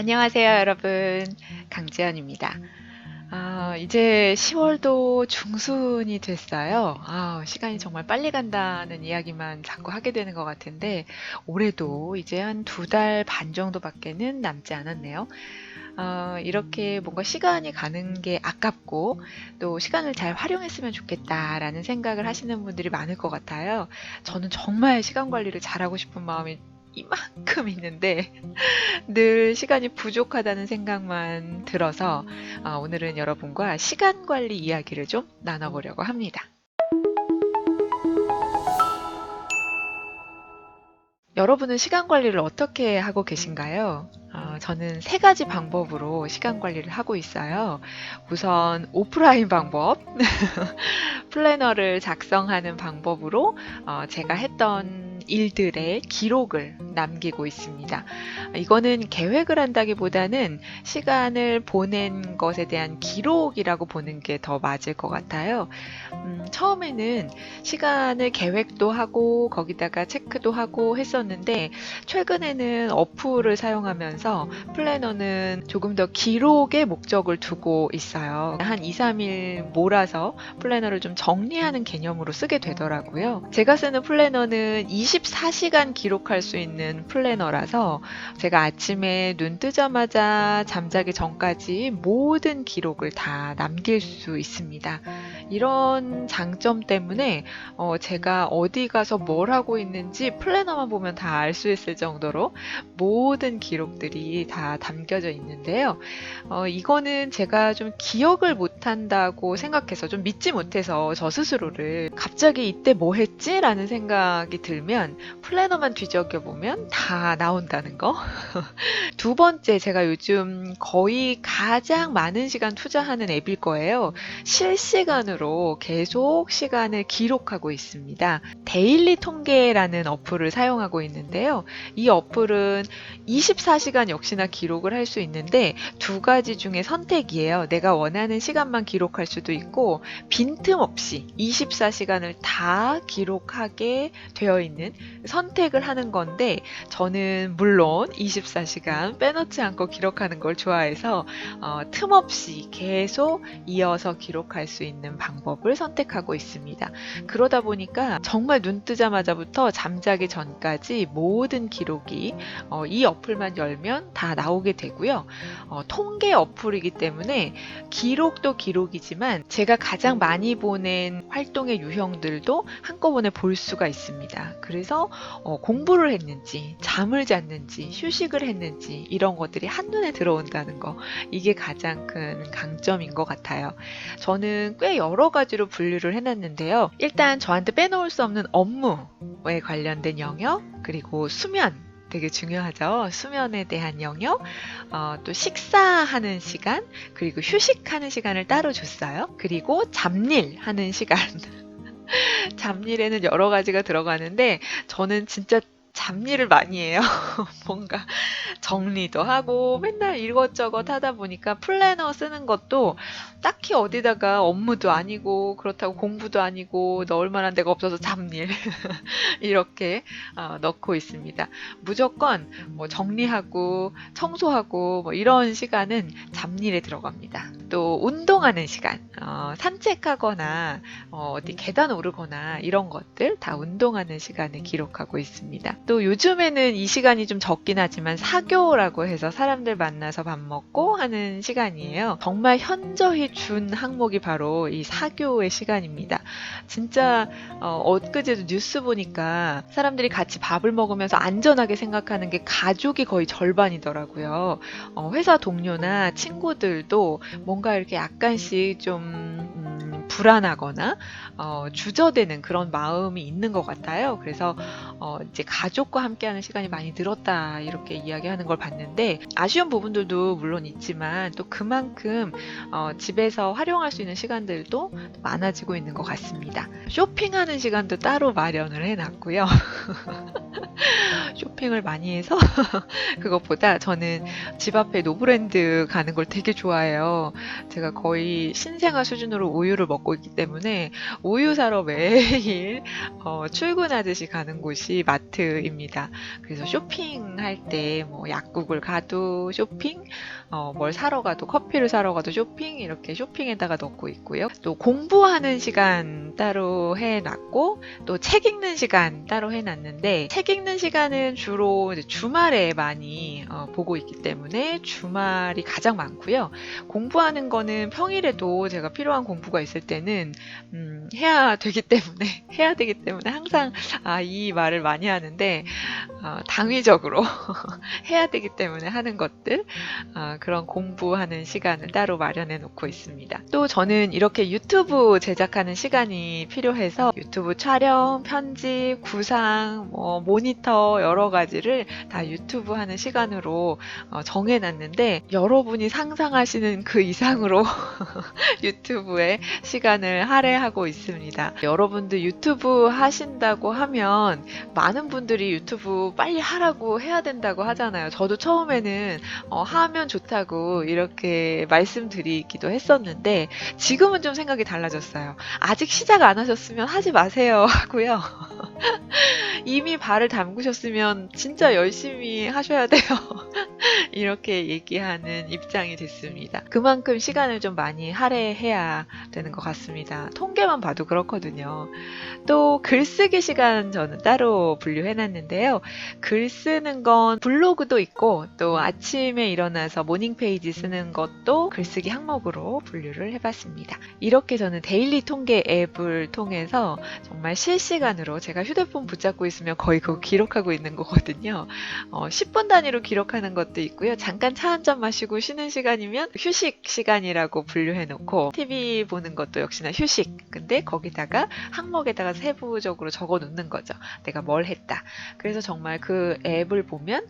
안녕하세요, 여러분. 강지연입니다. 이제 10월도 중순이 됐어요. 시간이 정말 빨리 간다는 이야기만 자꾸 하게 되는 것 같은데, 올해도 이제 한 2달 반 정도밖에는 남지 않았네요. 이렇게 뭔가 시간이 가는 게 아깝고, 또 시간을 잘 활용했으면 좋겠다라는 생각을 하시는 분들이 많을 것 같아요. 저는 정말 시간 관리를 잘하고 싶은 마음이 이만큼 있는데, 늘 시간이 부족하다는 생각만 들어서 오늘은 여러분과 시간 관리 이야기를 좀 나눠보려고 합니다. 여러분은 시간 관리를 어떻게 하고 계신가요? 저는 3가지 방법으로 시간 관리를 하고 있어요. 우선 오프라인 방법, 플래너를 작성하는 방법으로 제가 했던 일들의 기록을 남기고 있습니다. 이거는 계획을 한다기보다는 시간을 보낸 것에 대한 기록이라고 보는 게 더 맞을 것 같아요. 처음에는 시간을 계획도 하고 거기다가 체크도 하고 했었는데, 최근에는 어플을 사용하면서 플래너는 조금 더 기록의 목적을 두고 있어요. 한 2, 3일 몰아서 플래너를 좀 정리하는 개념으로 쓰게 되더라고요. 제가 쓰는 플래너는 24시간 기록할 수 있는 플래너라서 제가 아침에 눈 뜨자마자 잠자기 전까지 모든 기록을 다 남길 수 있습니다. 이런 장점 때문에 제가 어디 가서 뭘 하고 있는지 플래너만 보면 다 알 수 있을 정도로 모든 기록들이 다 담겨져 있는데요. 이거는 제가 좀 기억을 못한다고 생각해서, 좀 믿지 못해서 저 스스로를, 갑자기 이때 뭐 했지? 라는 생각이 들면 플래너만 뒤적여 보면 다 나온다는 거. 두 번째, 제가 요즘 거의 가장 많은 시간 투자하는 앱일 거예요. 실시간으로 계속 시간을 기록하고 있습니다. 데일리 통계라는 어플을 사용하고 있는데요. 이 어플은 24시간 역시나 기록을 할 수 있는데, 2가지 중에 선택이에요. 내가 원하는 시간만 기록할 수도 있고, 빈틈없이 24시간을 다 기록하게 되어 있는, 선택을 하는 건데, 저는 물론 24시간 빼놓지 않고 기록하는 걸 좋아해서 틈없이 계속 이어서 기록할 수 있는 방법을 선택하고 있습니다. 그러다 보니까 정말 눈 뜨자마자부터 잠자기 전까지 모든 기록이 이 어플만 열면 다 나오게 되고요. 통계 어플이기 때문에 기록도 기록이지만 제가 가장 많이 보낸 활동의 유형들도 한꺼번에 볼 수가 있습니다. 그래서 공부를 했는지, 잠을 잤는지, 휴식을 했는지, 이런 것들이 한눈에 들어온다는 거, 이게 가장 큰 강점인 것 같아요. 저는 꽤 여러 가지로 분류를 해놨는데요. 일단 저한테 빼놓을 수 없는 업무에 관련된 영역, 그리고 수면, 되게 중요하죠. 수면에 대한 영역, 또 식사하는 시간, 그리고 휴식하는 시간을 따로 줬어요. 그리고 잡일 하는 시간. 잡일에는 여러 가지가 들어가는데, 저는 진짜 잡일을 많이 해요. 뭔가 정리도 하고 맨날 이것저것 하다 보니까 플래너 쓰는 것도 딱히 어디다가 업무도 아니고 그렇다고 공부도 아니고 넣을 만한 데가 없어서 잡일 이렇게 넣고 있습니다. 무조건 뭐 정리하고 청소하고 뭐 이런 시간은 잡일에 들어갑니다. 또 운동하는 시간, 산책하거나 어디 계단 오르거나 이런 것들 다 운동하는 시간을 기록하고 있습니다. 또 요즘에는 이 시간이 좀 적긴 하지만 사교라고 해서 사람들 만나서 밥 먹고 하는 시간이에요. 정말 현저히 준 항목이 바로 이 사교의 시간입니다. 진짜 엊그제도 뉴스 보니까 사람들이 같이 밥을 먹으면서 안전하게 생각하는 게 가족이 거의 절반이더라고요. 회사 동료나 친구들도 뭔가 이렇게 약간씩 좀 불안하거나 주저되는 그런 마음이 있는 것 같아요. 그래서 이제 가족과 함께하는 시간이 많이 늘었다, 이렇게 이야기하는 걸 봤는데, 아쉬운 부분들도 물론 있지만 또 그만큼 집에서 활용할 수 있는 시간들도 많아지고 있는 것 같습니다. 쇼핑하는 시간도 따로 마련을 해놨고요. 쇼핑을 많이 해서 그것보다 저는 집 앞에 노브랜드 가는 걸 되게 좋아해요. 제가 거의 신생아 수준으로 우유를 먹고 먹고 있기 때문에 우유 사러 매일 출근하듯이 가는 곳이 마트입니다. 그래서 쇼핑할 때 뭐 약국을 가도 쇼핑, 뭘 사러 가도 커피를 사러 가도 쇼핑, 이렇게 쇼핑에다가 넣고 있고요. 또 공부하는 시간 따로 해놨고 또 책 읽는 시간 따로 해놨는데, 책 읽는 시간은 주로 이제 주말에 많이 보고 있기 때문에 주말이 가장 많고요. 공부하는 거는 평일에도 제가 필요한 공부가 있을 때는 해야 되기 때문에 항상 이 말을 많이 하는데, 당위적으로 해야 되기 때문에 하는 것들, 그런 공부하는 시간을 따로 마련해 놓고 있습니다. 또 저는 이렇게 유튜브 제작하는 시간이 필요해서 유튜브 촬영, 편집, 구상, 모니터 여러 가지를 다 유튜브 하는 시간으로 정해놨는데, 여러분이 상상하시는 그 이상으로 유튜브에 시간을 할애하고 있습니다. 여러분들 유튜브 하신다고 하면 많은 분들이 유튜브 빨리 하라고 해야 된다고 하잖아요. 저도 처음에는 하면 좋다고 이렇게 말씀드리기도 했었는데 지금은 좀 생각이 달라졌어요. 아직 시작 안 하셨으면 하지 마세요 하고요. 이미 발을 담그셨으면 진짜 열심히 하셔야 돼요. 이렇게 얘기하는 입장이 됐습니다. 그만큼 시간을 좀 많이 할애해야 되는 것 같습니다. 통계만 봐도 그렇거든요. 또 글쓰기 시간 저는 따로 분류해놨는데요. 글 쓰는 건 블로그도 있고 또 아침에 일어나서 모닝 페이지 쓰는 것도 글쓰기 항목으로 분류를 해봤습니다. 이렇게 저는 데일리 통계 앱을 통해서 정말 실시간으로, 제가 휴대폰 붙잡고 있으면 거의 그거 기록하고 있는 거거든요. 10분 단위로 기록하는 것도 있고요. 잠깐 차 한 잔 마시고 쉬는 시간이면 휴식 시간이라고 분류해놓고, TV 보는 것도 역시나 휴식. 근데 거기다가 항목에다가 세부적으로 적어 놓는 거죠. 내가 뭘 했다. 그래서 정말 그 앱을 보면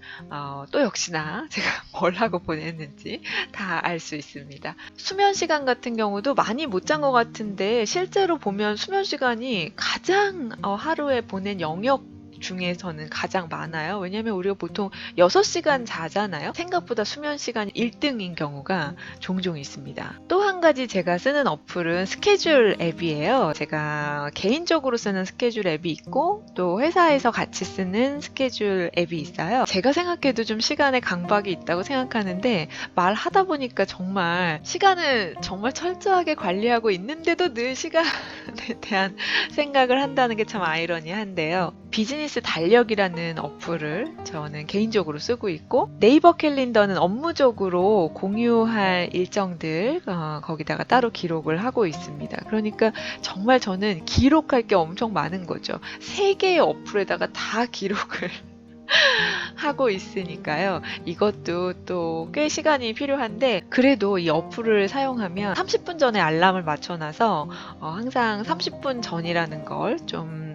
또 역시나 제가 뭘 하고 보냈는지 다 알 수 있습니다. 수면 시간 같은 경우도 많이 못 잔 것 같은데 실제로 보면 수면 시간이 가장 하루에 보낸 영역 중에서는 가장 많아요. 왜냐면 우리가 보통 6시간 자잖아요. 생각보다 수면 시간이 1등인 경우가 종종 있습니다. 또 한 가지 제가 쓰는 어플은 스케줄 앱이에요. 제가 개인적으로 쓰는 스케줄 앱이 있고 또 회사에서 같이 쓰는 스케줄 앱이 있어요. 제가 생각해도 좀 시간에 강박이 있다고 생각하는데 말하다 보니까 정말 시간을 정말 철저하게 관리하고 있는데도 늘 시간에 대한 생각을 한다는 게 참 아이러니한데요. 비즈니스 달력이라는 어플을 저는 개인적으로 쓰고 있고, 네이버 캘린더는 업무적으로 공유할 일정들 거기다가 따로 기록을 하고 있습니다. 그러니까 정말 저는 기록할 게 엄청 많은 거죠. 3개의 어플에다가 다 기록을 하고 있으니까요. 이것도 또 꽤 시간이 필요한데 그래도 이 어플을 사용하면 30분 전에 알람을 맞춰놔서 항상 30분 전이라는 걸 좀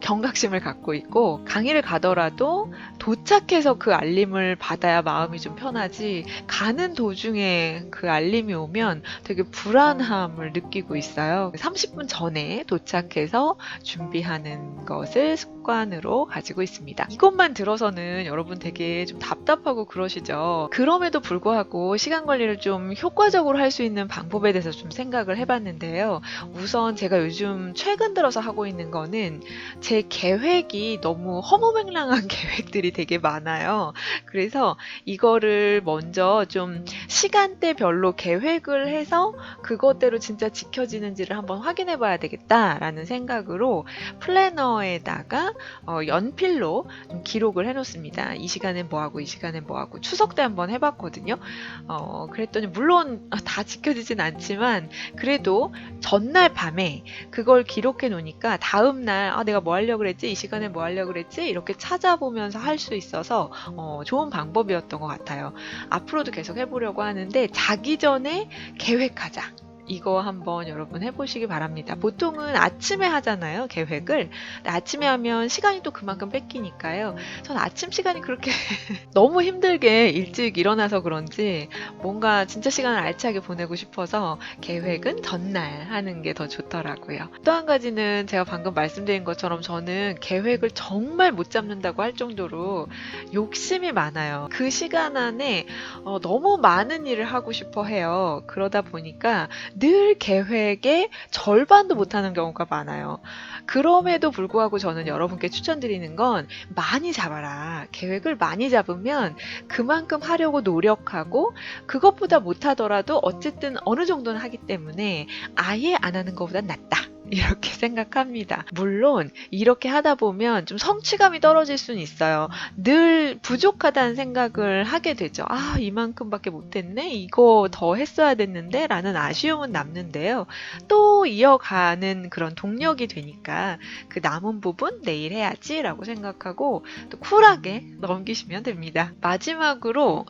경각심을 갖고 있고, 강의를 가더라도 도착해서 그 알림을 받아야 마음이 좀 편하지 가는 도중에 그 알림이 오면 되게 불안함을 느끼고 있어요. 30분 전에 도착해서 준비하는 것을 습관으로 가지고 있습니다. 이것만 들어서는 여러분 되게 좀 답답하고 그러시죠. 그럼에도 불구하고 시간 관리를 좀 효과적으로 할 수 있는 방법에 대해서 좀 생각을 해봤는데요. 우선 제가 요즘 최근 들어서 하고 있는 거는 제 계획이 너무 허무맹랑한 계획들이 되게 많아요. 그래서 이거를 먼저 좀 시간대별로 계획을 해서 그것대로 진짜 지켜지는지를 한번 확인해 봐야 되겠다라는 생각으로 플래너에다가 연필로 좀 기록을 해놓습니다. 이 시간엔 뭐하고 이 시간엔 뭐하고. 추석 때 한번 해봤거든요. 그랬더니 물론 다 지켜지진 않지만 그래도 전날 밤에 그걸 기록해 놓으니까 다음날 내가 뭐 하려고 그랬지? 이 시간에 뭐 하려고 그랬지? 이렇게 찾아보면서 할 수 있어서 좋은 방법이었던 것 같아요. 앞으로도 계속 해보려고 하는데 자기 전에 계획하자. 이거 한번 여러분 해보시기 바랍니다. 보통은 아침에 하잖아요, 계획을. 아침에 하면 시간이 또 그만큼 뺏기니까요. 전 아침 시간이 그렇게 너무 힘들게 일찍 일어나서 그런지 뭔가 진짜 시간을 알차게 보내고 싶어서 계획은 전날 하는 게 더 좋더라고요. 또 한 가지는 제가 방금 말씀드린 것처럼 저는 계획을 정말 못 잡는다고 할 정도로 욕심이 많아요. 그 시간 안에 너무 많은 일을 하고 싶어 해요. 그러다 보니까 늘 계획의 절반도 못하는 경우가 많아요. 그럼에도 불구하고 저는 여러분께 추천드리는 건 많이 잡아라. 계획을 많이 잡으면 그만큼 하려고 노력하고 그것보다 못하더라도 어쨌든 어느 정도는 하기 때문에 아예 안 하는 것보단 낫다. 이렇게 생각합니다. 물론 이렇게 하다 보면 좀 성취감이 떨어질 수는 있어요. 늘 부족하다는 생각을 하게 되죠. 아, 이만큼밖에 못했네? 이거 더 했어야 됐는데? 라는 아쉬움은 남는데요. 또 이어가는 그런 동력이 되니까 그 남은 부분 내일 해야지 라고 생각하고 또 쿨하게 넘기시면 됩니다. 마지막으로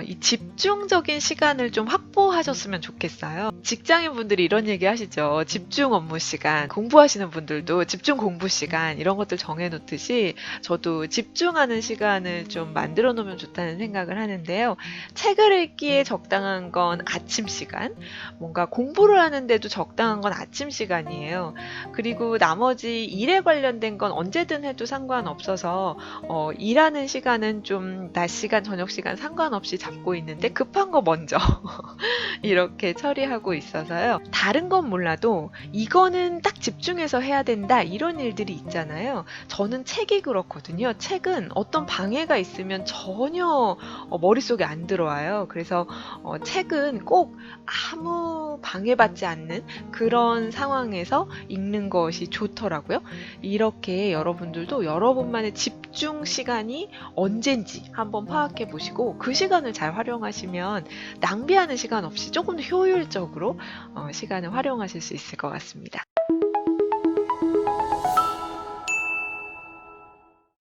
이 집중적인 시간을 좀 확보하셨으면 좋겠어요. 직장인분들이 이런 얘기 하시죠. 집중 업무 시간, 공부하시는 분들도 집중 공부 시간 이런 것들 정해놓듯이 저도 집중하는 시간을 좀 만들어 놓으면 좋다는 생각을 하는데요. 책을 읽기에 적당한 건 아침 시간, 뭔가 공부를 하는데도 적당한 건 아침 시간이에요. 그리고 나머지 일에 관련된 건 언제든 해도 상관없어서 일하는 시간은 좀 낮 시간, 저녁 시간 상관없이 잡고 있는데 급한 거 먼저 이렇게 처리하고 있어서요. 다른 건 몰라도 이거는 딱 집중해서 해야 된다 이런 일들이 있잖아요. 저는 책이 그렇거든요. 책은 어떤 방해가 있으면 전혀 머릿속에 안 들어와요. 그래서 책은 꼭 아무 방해받지 않는 그런 상황에서 읽는 것이 좋더라고요. 이렇게 여러분들도 여러분만의 집중 시간이 언젠지 한번 파악해 보시고 그 시간을 잘 활용하시면 낭비하는 시간 없이 조금 더 효율적으로 시간을 활용하실 수 있을 것 같습니다.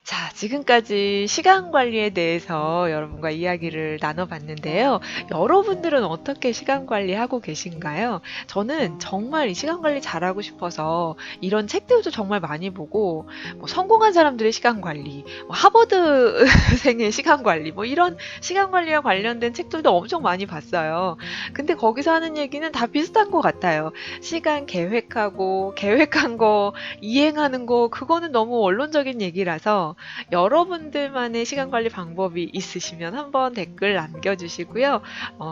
자, 지금까지 시간 관리에 대해서 여러분과 이야기를 나눠봤는데요. 여러분들은 어떻게 시간 관리하고 계신가요? 저는 정말 이 시간 관리 잘하고 싶어서 이런 책들도 정말 많이 보고 뭐 성공한 사람들의 시간 관리, 뭐 하버드생의 시간 관리, 뭐 이런 시간 관리와 관련된 책들도 엄청 많이 봤어요. 근데 거기서 하는 얘기는 다 비슷한 것 같아요. 시간 계획하고 계획한 거 이행하는 거 그거는 너무 원론적인 얘기라서 여러분들만의 시간 관리 방법이 있으시면 한번 댓글 남겨주시고요.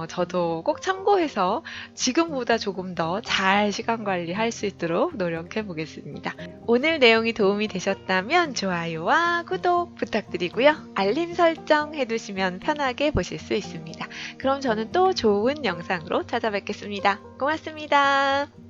저도 꼭 참고해서 지금보다 조금 더 잘 시간 관리할 수 있도록 노력해 보겠습니다. 오늘 내용이 도움이 되셨다면 좋아요와 구독 부탁드리고요. 알림 설정 해두시면 편하게 보실 수 있습니다. 그럼 저는 또 좋은 영상으로 찾아뵙겠습니다. 고맙습니다.